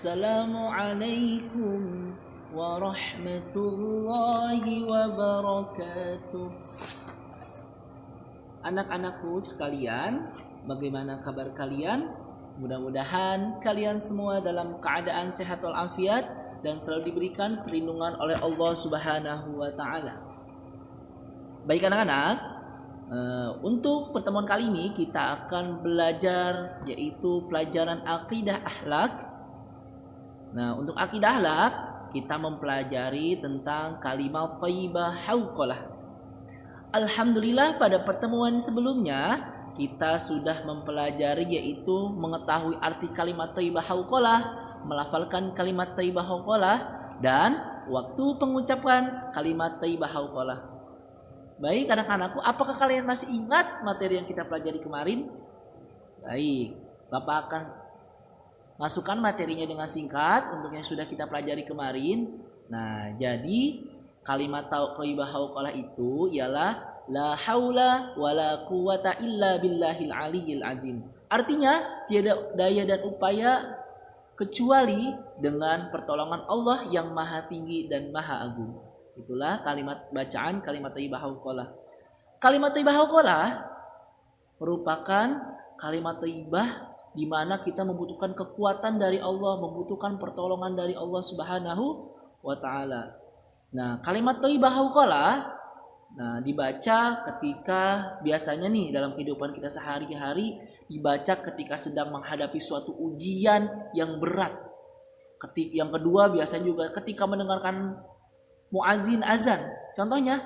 Assalamualaikum warahmatullahi wabarakatuh. Anak-anakku sekalian, bagaimana kabar kalian? Mudah-mudahan kalian semua dalam keadaan sehat walafiat dan selalu diberikan perlindungan oleh Allah Subhanahu wa taala. Baik anak-anak, untuk pertemuan kali ini kita akan belajar yaitu pelajaran akidah akhlak. Nah, untuk akidah akhlak kita mempelajari tentang kalimat thayyibah hauqalah. Alhamdulillah pada pertemuan sebelumnya kita sudah mempelajari yaitu mengetahui arti kalimat thayyibah hauqalah, melafalkan kalimat thayyibah hauqalah dan waktu pengucapan kalimat thayyibah hauqalah. Baik anak-anakku, apakah kalian masih ingat materi yang kita pelajari kemarin? Baik, Bapak akan masukkan materinya dengan singkat untuk yang sudah kita pelajari kemarin. Nah, jadi kalimat thayyibah hauqalah itu ialah la haula wala quwata illa billahil aliyyil azim. Artinya tiada daya dan upaya kecuali dengan pertolongan Allah yang maha tinggi dan maha agung. Itulah kalimat bacaan kalimat thayyibah hauqalah. Kalimat thayyibah hauqalah merupakan kalimat thayyibah di mana kita membutuhkan kekuatan dari Allah, membutuhkan pertolongan dari Allah Subhanahu wa taala. Nah, kalimat thayyibah hauqalah dibaca ketika biasanya nih dalam kehidupan kita sehari-hari dibaca ketika sedang menghadapi suatu ujian yang berat. Yang kedua biasanya juga ketika mendengarkan muadzin azan. Contohnya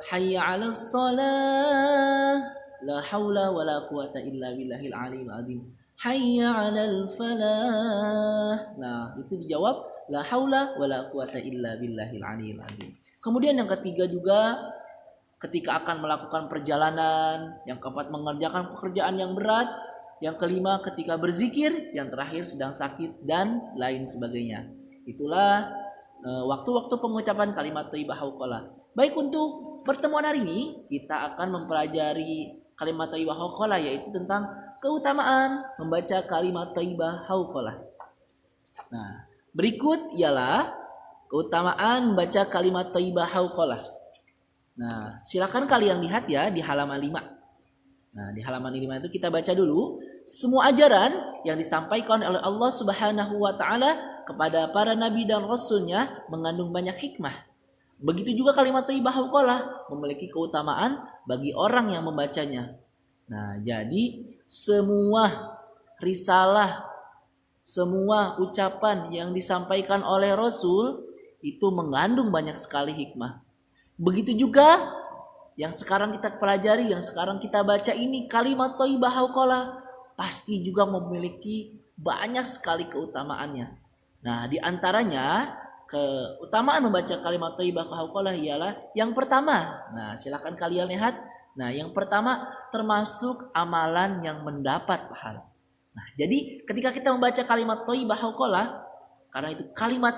hayya 'alas shalah la haula wala quwata illa billahil aliyil azim. Hayya 'alal falah. Nah, itu dijawab la haula wala quwata illa billahil aliyil azim. Kemudian yang ketiga juga ketika akan melakukan perjalanan, yang keempat mengerjakan pekerjaan yang berat, yang kelima ketika berzikir, yang terakhir sedang sakit dan lain sebagainya. Itulah waktu-waktu pengucapan kalimat thayyibah hauqalah. Baik, untuk pertemuan hari ini kita akan mempelajari kalimat thayyibah hauqalah yaitu tentang keutamaan membaca kalimat thayyibah hauqalah. Nah, berikut ialah keutamaan membaca kalimat thayyibah hauqalah. Nah, silakan kalian lihat ya di halaman 5. Nah, di halaman 5 itu kita baca dulu. Semua ajaran yang disampaikan oleh Allah Subhanahu wa taala kepada para nabi dan rasulnya mengandung banyak hikmah. Begitu juga kalimat thayyibah hauqalah memiliki keutamaan bagi orang yang membacanya. Nah, jadi semua risalah, semua ucapan yang disampaikan oleh Rasul itu mengandung banyak sekali hikmah. Begitu juga yang sekarang kita pelajari, yang sekarang kita baca ini kalimat thayyibah hauqalah pasti juga memiliki banyak sekali keutamaannya. Nah, di antaranya keutamaan membaca kalimat thayyibah hauqalah ialah yang pertama. Nah, silakan kalian lihat. Nah, yang pertama termasuk amalan yang mendapat pahala. Nah, jadi ketika kita membaca kalimat thayyibah hauqalah, karena itu kalimat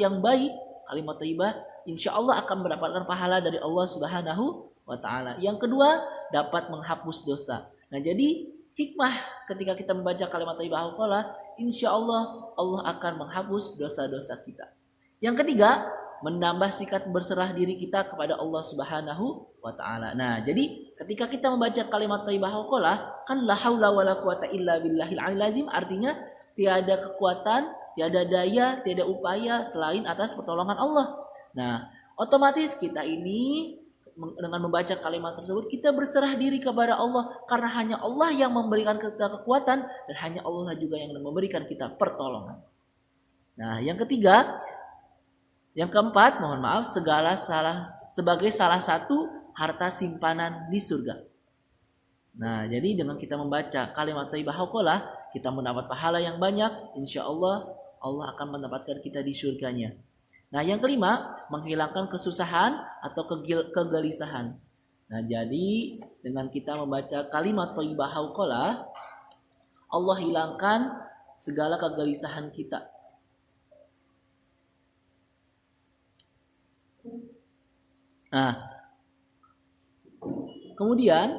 yang baik, kalimat thayyibah, insya Allah akan mendapatkan pahala dari Allah Subhanahu wa taala. Yang kedua, dapat menghapus dosa. Nah, jadi hikmah ketika kita membaca kalimat thayyibah hauqalah, insya Allah Allah akan menghapus dosa-dosa kita. Yang ketiga, menambah sikap berserah diri kita kepada Allah Subhanahu wa taala. Nah, jadi ketika kita membaca kalimat thayyibah hauqalah, kan la haula wala quwata illa billahil aliyil azim, artinya tiada kekuatan, tiada daya, tiada upaya selain atas pertolongan Allah. Nah, otomatis kita ini dengan membaca kalimat tersebut kita berserah diri kepada Allah karena hanya Allah yang memberikan kita kekuatan dan hanya Allah juga yang memberikan kita pertolongan. Nah, yang keempat, mohon maaf, sebagai salah satu harta simpanan di surga. Nah, jadi dengan kita membaca kalimat thayyibah hauqalah, kita mendapat pahala yang banyak. Insya Allah Allah akan mendapatkan kita di surganya. Nah, yang kelima, menghilangkan kesusahan atau kegelisahan. Nah, jadi dengan kita membaca kalimat thayyibah hauqalah, Allah hilangkan segala kegelisahan kita. Nah, kemudian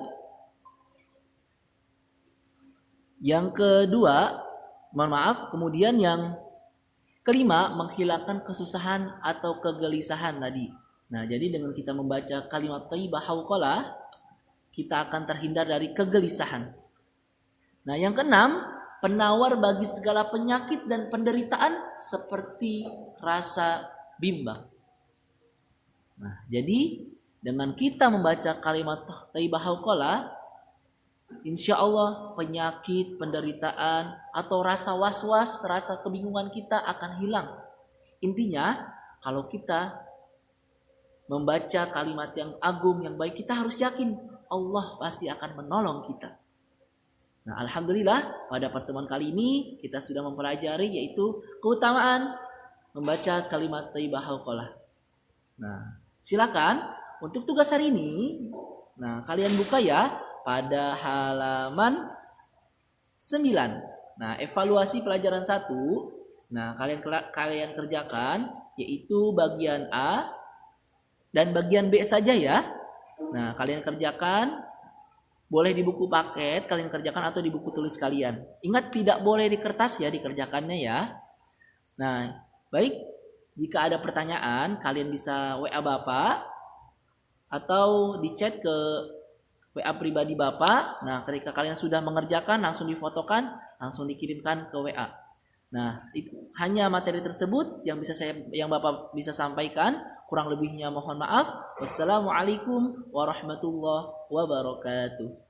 yang kedua, Mohon maaf. Kemudian yang kelima, menghilangkan kesusahan atau kegelisahan tadi. Nah, jadi dengan kita membaca kalimat thayyibah hauqalah, kita akan terhindar dari kegelisahan. Nah, yang keenam, penawar bagi segala penyakit dan penderitaan seperti rasa bimbang. Nah, jadi dengan kita membaca kalimat thayyibah hauqalah, insya Allah penyakit, penderitaan, atau rasa was-was, rasa kebingungan kita akan hilang. Intinya, kalau kita membaca kalimat yang agung, yang baik, kita harus yakin Allah pasti akan menolong kita. Nah, alhamdulillah pada pertemuan kali ini kita sudah mempelajari yaitu keutamaan membaca kalimat thayyibah hauqalah. Nah, silakan untuk tugas hari ini. Nah, kalian buka ya pada halaman 9. Nah, evaluasi pelajaran 1. Nah, kalian kerjakan yaitu bagian A dan bagian B saja ya. Nah, kalian kerjakan, boleh di buku paket kalian kerjakan atau di buku tulis kalian. Ingat, tidak boleh di kertas ya dikerjakannya ya. Nah, baik, jika ada pertanyaan kalian bisa WA Bapak atau di chat ke WA pribadi Bapak. Nah, ketika kalian sudah mengerjakan langsung difotokan, langsung dikirimkan ke WA. Nah, hanya materi tersebut yang Bapak bisa sampaikan. Kurang lebihnya mohon maaf. Wassalamualaikum warahmatullahi wabarakatuh.